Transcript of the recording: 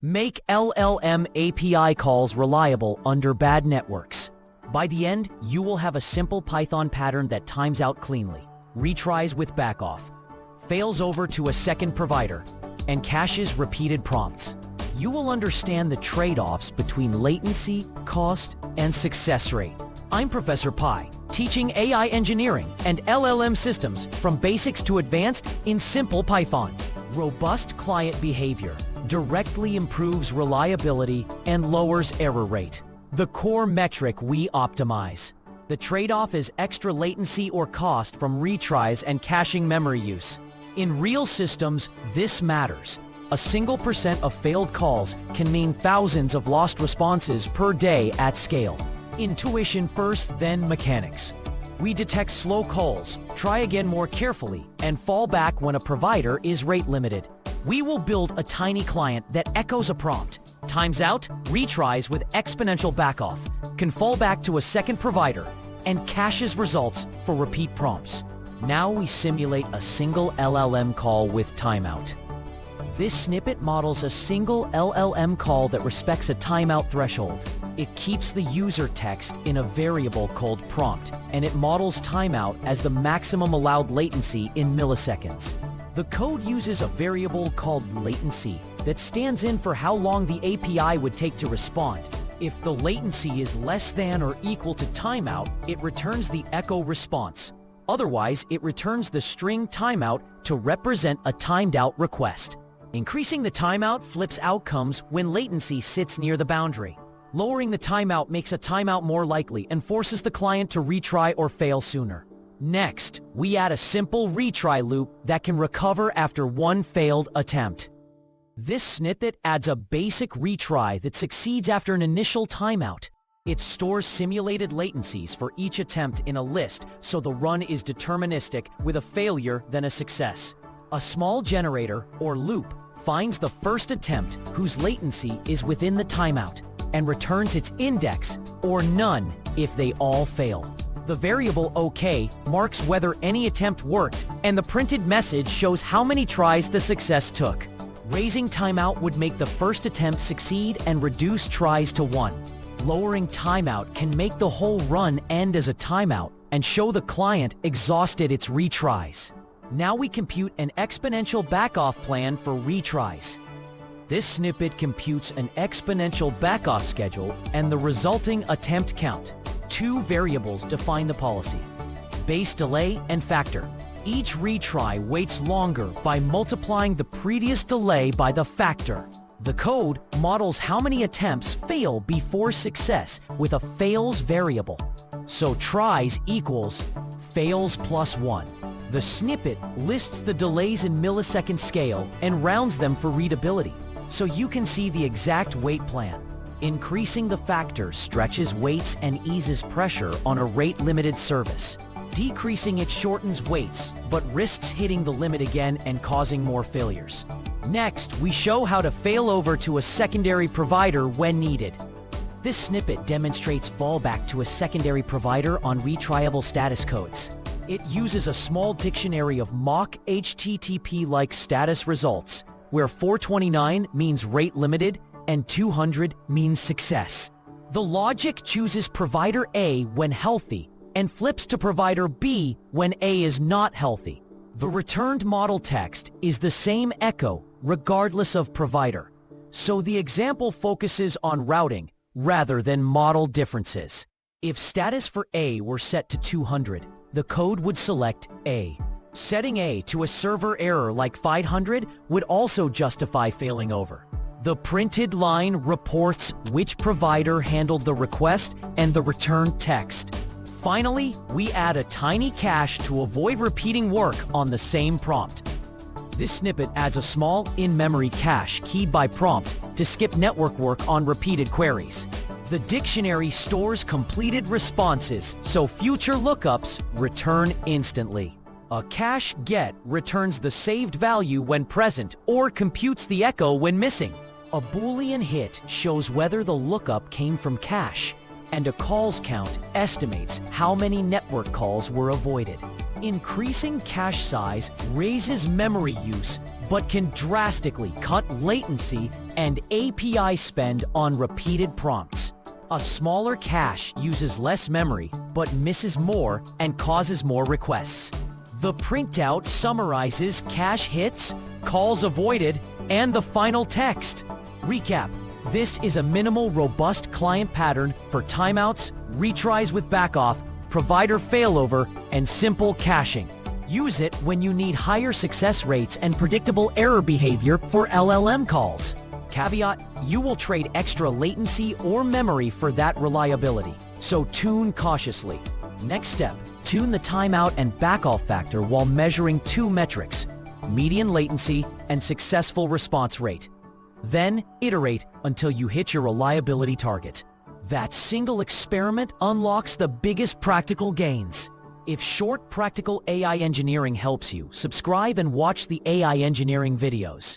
Make LLM API calls reliable under bad networks. By the end, you will have a simple Python pattern that times out cleanly, retries with Backoff, fails over to a second provider, and caches repeated prompts. You will understand the trade-offs between latency, cost, and success rate. I'm Professor Pi, teaching AI engineering and LLM systems from basics to advanced in simple Python. Robust client behavior directly improves reliability and lowers error rate. The core metric we optimize. The trade-off is extra latency or cost from retries and caching memory use. In real systems, this matters. A single % of failed calls can mean thousands of lost responses per day at scale. Intuition first, then mechanics. We detect slow calls, try again more carefully, and fall back when a provider is rate limited. We will build a tiny client that echoes a prompt, times out, retries with Exponential Backoff, can fall back to a second provider, and caches results for repeat prompts. Now we simulate a single LLM call with timeout. This snippet models a single LLM call that respects a timeout threshold. It keeps the user text in a variable called prompt, and it models timeout as the maximum allowed latency in milliseconds. The code uses a variable called latency that stands in for how long the API would take to respond. If the latency is less than or equal to timeout, it returns the echo response. Otherwise, it returns the string timeout to represent a timed out request. Increasing the timeout flips outcomes when latency sits near the boundary. Lowering the timeout makes a timeout more likely and forces the client to retry or fail sooner. Next, we add a simple retry loop that can recover after one failed attempt. This snippet adds a basic retry that succeeds after an initial timeout. It stores simulated latencies for each attempt in a list, so the run is deterministic with a failure then a success. A small generator, or loop, finds the first attempt whose latency is within the timeout and returns its index, or none, if they all fail. The variable OK marks whether any attempt worked, and the printed message shows how many tries the success took. Raising timeout would make the first attempt succeed and reduce tries to 1. Lowering timeout can make the whole run end as a timeout and show the client exhausted its retries. Now we compute an exponential backoff plan for retries. This snippet computes an exponential backoff schedule and the resulting attempt count. Two variables define the policy: base delay and factor. Each retry waits longer by multiplying the previous delay by the factor. The code models how many attempts fail before success with a fails variable. So tries equals fails plus 1. The snippet lists the delays in millisecond scale and rounds them for readability, so you can see the exact wait plan. Increasing the factor stretches waits and eases pressure on a rate-limited service. Decreasing it shortens waits, but risks hitting the limit again and causing more failures. Next, we show how to fail over to a secondary provider when needed. This snippet demonstrates fallback to a secondary provider on retriable status codes. It uses a small dictionary of mock HTTP-like status results, where 429 means rate limited and 200 means success. The logic chooses provider A when healthy and flips to provider B when A is not healthy. The returned model text is the same echo regardless of provider, so the example focuses on routing rather than model differences. If status for A were set to 200, the code would select A. Setting A to a server error like 500 would also justify failing over. The printed line reports which provider handled the request and the returned text. Finally, we add a tiny cache to avoid repeating work on the same prompt. This snippet adds a small in-memory cache keyed by prompt to skip network work on repeated queries. The dictionary stores completed responses, so future lookups return instantly. A cache get returns the saved value when present or computes the echo when missing. A Boolean hit shows whether the lookup came from cache, and a calls count estimates how many network calls were avoided. Increasing cache size raises memory use but can drastically cut latency and API spend on repeated prompts. A smaller cache uses less memory, but misses more and causes more requests. The printout summarizes cache hits, calls avoided, and the final text. Recap: this is a minimal, robust client pattern for timeouts, retries with backoff, provider failover, and simple caching. Use it when you need higher success rates and predictable error behavior for LLM calls. Caveat: you will trade extra latency or memory for that reliability, so tune cautiously. Next step: tune the timeout and backoff factor while measuring two metrics: median latency and successful response rate. Then iterate until you hit your reliability target. That single experiment unlocks the biggest practical gains. If short, practical AI engineering helps you, subscribe and watch the AI engineering videos.